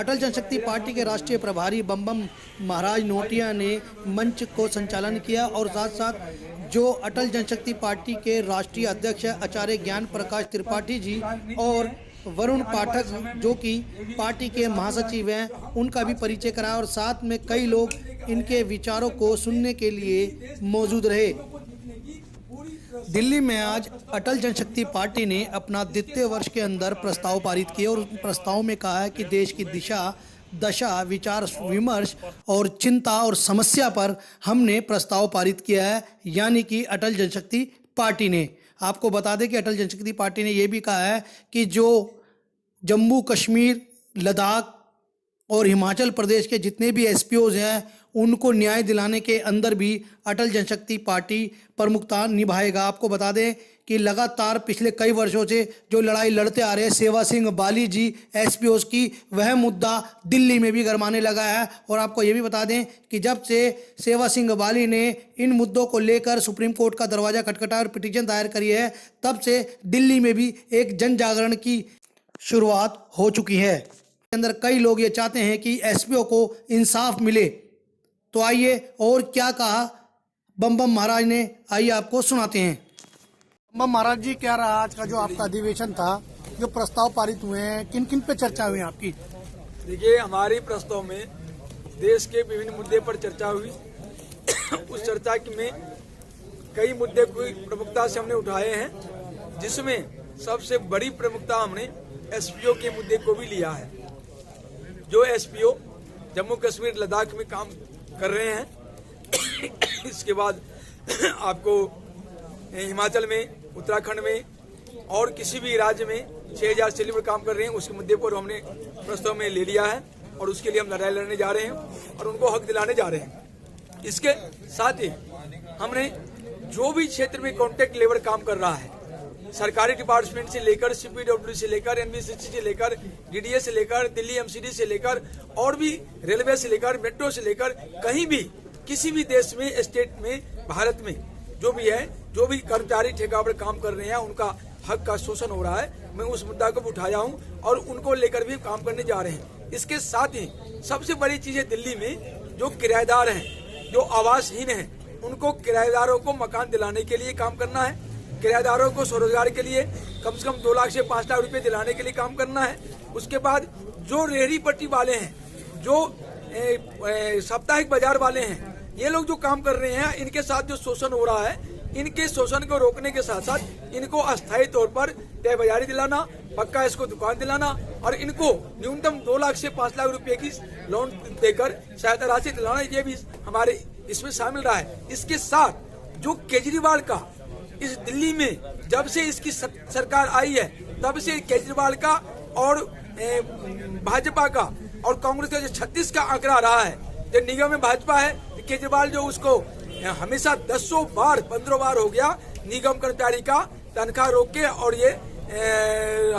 अटल जनशक्ति party के राष्ट्रीय प्रभारी बम बम महाराज नोटिया ने मंच को संचालन किया और साथ साथ जो अटल जनशक्ति पार्टी के राष्ट्रीय अध्यक्ष आचार्य ज्ञान प्रकाश त्रिपाठी जी और वरुण पाठक जो कि पार्टी के महासचिव हैं, उनका भी परिचय कराया और साथ में कई लोग इनके विचारों को सुनने के लिए मौजूद रहे। दिल्ली में आज अटल जनशक्ति पार्टी ने अपना द्वितीय वर्ष के अंदर प्रस्ताव पारित किए और प्रस्ताव में कहा है कि देश की दशा विचार विमर्श और चिंता और समस्या पर हमने प्रस्ताव पारित किया है, यानी कि अटल जनशक्ति पार्टी ने। आपको बता दें कि अटल जनशक्ति पार्टी ने यह भी कहा है कि जो जम्मू कश्मीर, लद्दाख और हिमाचल प्रदेश के जितने भी एसपीओज हैं उनको न्याय दिलाने के अंदर भी अटल जनशक्ति पार्टी प्रमुखता निभाएगा। आपको बता दें कि लगातार पिछले कई वर्षों से जो लड़ाई लड़ते आ रहे हैं सेवा सिंह बाली जी एसपीओज की, वह मुद्दा दिल्ली में भी गरमाने लगा है। और आपको ये भी बता दें कि जब से सेवा सिंह बाली ने इन मुद्दों को लेकर सुप्रीम कोर्ट का दरवाजा खटखटाया और पिटीशन दायर करी है, तब से दिल्ली में भी एक जन जागरण की शुरुआत हो चुकी है। अंदर कई लोग ये चाहते हैं कि एसपीओ को इंसाफ मिले। तो आइए और क्या कहा बम बम महाराज ने, आइए आपको सुनाते हैं। बम महाराज जी, क्या रहा आज का जो आपका अधिवेशन था, जो प्रस्ताव पारित हुए हैं, किन किन पे चर्चा हुई आपकी? देखिए, हमारे प्रस्ताव में देश के विभिन्न मुद्दे पर चर्चा हुई। उस चर्चा में कई मुद्दे को प्रमुखता से हमने उठाए हैं, जिसमें सबसे बड़ी प्रमुखता हमने एसपीओ के मुद्दे को भी लिया है। जो एसपीओ जम्मू कश्मीर लद्दाख में काम कर रहे हैं, इसके बाद आपको हिमाचल में, उत्तराखंड में और किसी भी राज्य में 6000 सैलरी पर काम कर रहे हैं, उसके मुद्दे पर हमने प्रस्ताव में ले लिया है और उसके लिए हम लड़ाई लड़ने जा रहे हैं और उनको हक दिलाने जा रहे हैं। इसके साथ ही हमने जो भी क्षेत्र में कॉन्ट्रैक्ट लेबर काम कर रहा है, सरकारी डिपार्टमेंट से लेकर सीपीडब्ल्यू से लेकर एनबीसीसी से लेकर डीडीए से लेकर दिल्ली एमसीडी से लेकर और भी रेलवे से लेकर मेट्रो से लेकर कहीं भी किसी भी देश में, स्टेट में, भारत में जो भी है, जो भी कर्मचारी ठेका पर काम कर रहे हैं, उनका हक का शोषण हो रहा है, मैं उस मुद्दा को उठाया हूँ और उनको लेकर भी काम करने जा रहे हैं। इसके साथ ही सबसे बड़ी चीज है, दिल्ली में जो किराएदार हैं, जो आवासहीन हैं, उनको किराएदारों को मकान दिलाने के लिए काम करना है। किराएदारों को स्वरोजगार के लिए कम से कम 2 लाख से 5 लाख रुपए दिलाने के लिए काम करना है। उसके बाद जो रेहड़ी पट्टी वाले हैं, जो साप्ताहिक बाजार वाले हैं, ये लोग जो काम कर रहे हैं, इनके साथ जो शोषण हो रहा है, इनके शोषण को रोकने के साथ साथ इनको अस्थायी तौर पर तय बाजारी दिलाना, पक्का इसको दुकान दिलाना और इनको न्यूनतम 2 लाख से 5 लाख रुपए की लोन देकर सहायता राशि दिलाना, ये भी हमारे इसमें शामिल रहा है। इसके साथ जो केजरीवाल का इस दिल्ली में जब से इसकी सरकार आई है, तब से केजरीवाल का और भाजपा का और कांग्रेस का जो 36 का आंकड़ा रहा है, जो निगम में भाजपा है, केजरीवाल जो उसको हमेशा 10 बार 15 बार हो गया निगम कर्मचारी का तनख्वाह रोक के और ये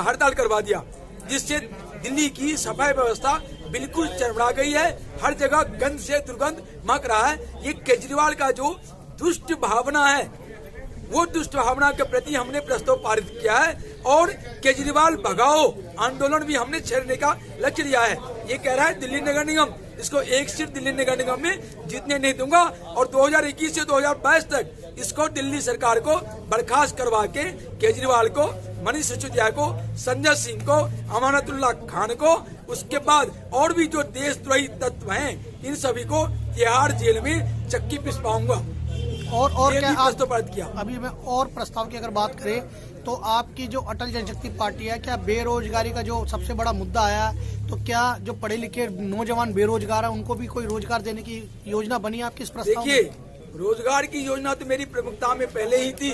हड़ताल करवा दिया, जिससे दिल्ली की सफाई व्यवस्था बिल्कुल चरमरा गई है। हर जगह गंद से दुर्गंध महक रहा है। ये केजरीवाल का जो दुष्ट भावना है, वो दुष्ट भावना के प्रति हमने प्रस्ताव पारित किया है और केजरीवाल भगाओ आंदोलन भी हमने छेड़ने का लक्ष्य लिया है। ये कह रहा है दिल्ली नगर निगम, इसको एक सीट दिल्ली नगर निगम में जीतने नहीं दूंगा और 2021 से 2022 तक इसको दिल्ली सरकार को बर्खास्त करवा के केजरीवाल को, मनीष सिसोदिया को, संजय सिंह को, अमानतुल्लाह खान को, उसके बाद और भी जो देशद्रोही तत्व हैं, इन सभी को तिहाड़ जेल में चक्की पिसवाऊंगा। और क्या प्रस्ताव पारित किया। अभी मैं और प्रस्ताव की अगर बात करें तो आपकी जो अटल जनशक्ति पार्टी है, क्या बेरोजगारी का जो सबसे बड़ा मुद्दा आया, तो क्या जो पढ़े लिखे नौजवान बेरोजगार है उनको भी कोई रोजगार देने की योजना बनी आपकी इस प्रस्ताव में? देखिए, रोजगार की योजना तो मेरी प्रमुखता में पहले ही थी।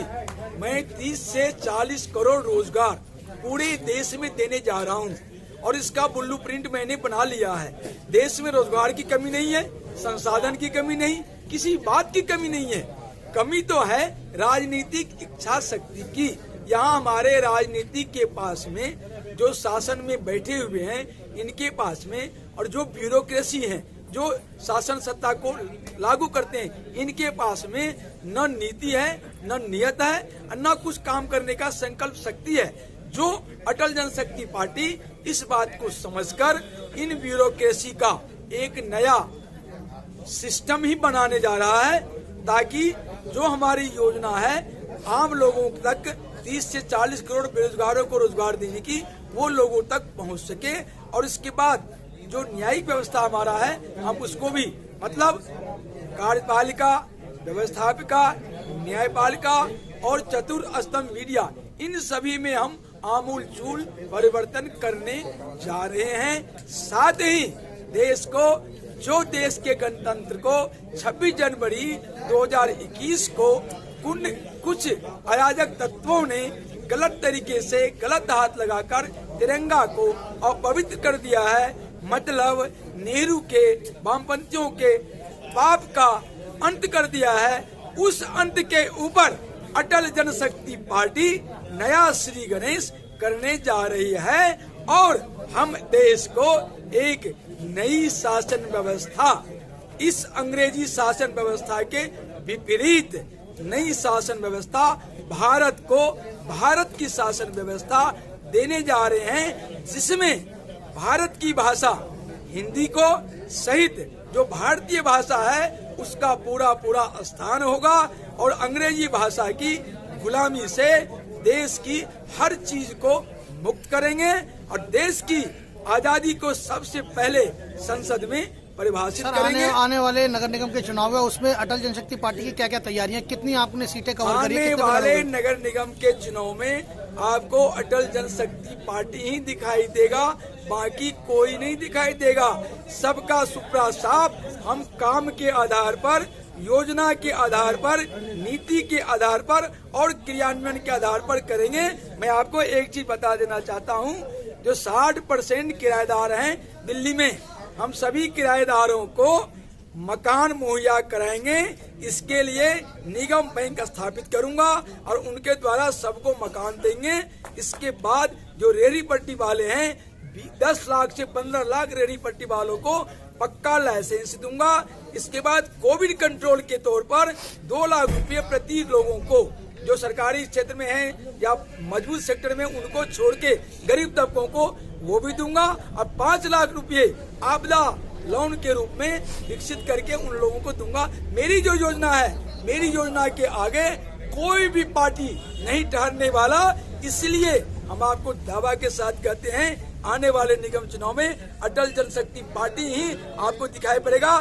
मैं 30 से 40 करोड़ रोजगार पूरे देश में देने जा रहा हूँ और इसका ब्लूप्रिंट मैंने बना लिया है। देश में रोजगार की कमी नहीं है, संसाधन की कमी नहीं, किसी बात की कमी नहीं है। कमी तो है राजनीतिक इच्छा शक्ति की। यहाँ हमारे राजनीतिक के पास में, जो शासन में बैठे हुए हैं, इनके पास में, और जो ब्यूरोक्रेसी है, जो शासन सत्ता को लागू करते हैं, इनके पास में न नीति है, न नियत है, न कुछ काम करने का संकल्प शक्ति है। जो अटल जनशक्ति पार्टी इस बात को समझकर इन ब्यूरोक्रेसी का एक नया सिस्टम ही बनाने जा रहा है, ताकि जो हमारी योजना है आम लोगों तक 30 से 40 करोड़ बेरोजगारों को रोजगार देने की, वो लोगों तक पहुंच सके। और इसके बाद जो न्यायिक व्यवस्था हमारा है, हम उसको भी मतलब कार्यपालिका, व्यवस्थापिका, न्यायपालिका और चतुर्थ मीडिया, इन सभी में हम आमूल चूल परिवर्तन करने जा रहे हैं। साथ ही देश को, जो देश के गणतंत्र को 26 जनवरी 2021 को कुछ अराजक तत्वों ने गलत तरीके से गलत हाथ लगाकर तिरंगा को अपवित्र कर दिया है, मतलब नेहरू के, वामपंथियों के पाप का अंत कर दिया है, उस अंत के ऊपर अटल जनशक्ति पार्टी नया श्री गणेश करने जा रही है। और हम देश को एक नई शासन व्यवस्था, इस अंग्रेजी शासन व्यवस्था के विपरीत नई शासन व्यवस्था, भारत को भारत की शासन व्यवस्था देने जा रहे हैं, जिसमें भारत की भाषा हिंदी को सहित जो भारतीय भाषा है उसका पूरा स्थान होगा, और अंग्रेजी भाषा की गुलामी से देश की हर चीज को मुक्त करेंगे, और देश की आजादी को सबसे पहले संसद में परिभाषित करेंगे। आने वाले नगर निगम के चुनाव है, उसमें अटल जनशक्ति पार्टी की क्या क्या तैयारियां, कितनी आपने सीटें कवर करी? आने वाले नगर निगम के चुनाव में आपको अटल जनशक्ति पार्टी ही दिखाई देगा, बाकी कोई नहीं दिखाई देगा। सबका सुपड़ा साफ, हम काम के आधार पर, योजना के आधार पर, नीति के आधार पर और क्रियान्वयन के आधार पर करेंगे। मैं आपको एक चीज बता देना चाहता हूं, जो 60% किराएदार हैं दिल्ली में, हम सभी किराएदारों को मकान मुहैया कराएंगे। इसके लिए निगम बैंक स्थापित करूंगा और उनके द्वारा सबको मकान देंगे। इसके बाद जो रेहड़ी पट्टी वाले हैं, 10 लाख से 15 लाख रेहड़ी पट्टी वालों को पक्का लाइसेंस दूंगा। इसके बाद कोविड कंट्रोल के तौर पर 2 लाख रुपए प्रति लोगों को, जो सरकारी क्षेत्र में हैं या मजबूत सेक्टर में, उनको छोड़ के गरीब तबकों को वो भी दूंगा, और 5 लाख रुपए आपदा लोन के रूप में विकसित करके उन लोगों को दूंगा। मेरी जो योजना है, मेरी योजना के आगे कोई भी पार्टी नहीं ठहरने वाला, इसलिए हम आपको दावा के साथ कहते हैं, आने वाले निगम चुनाव में अटल जनशक्ति पार्टी ही आपको दिखाई पड़ेगा।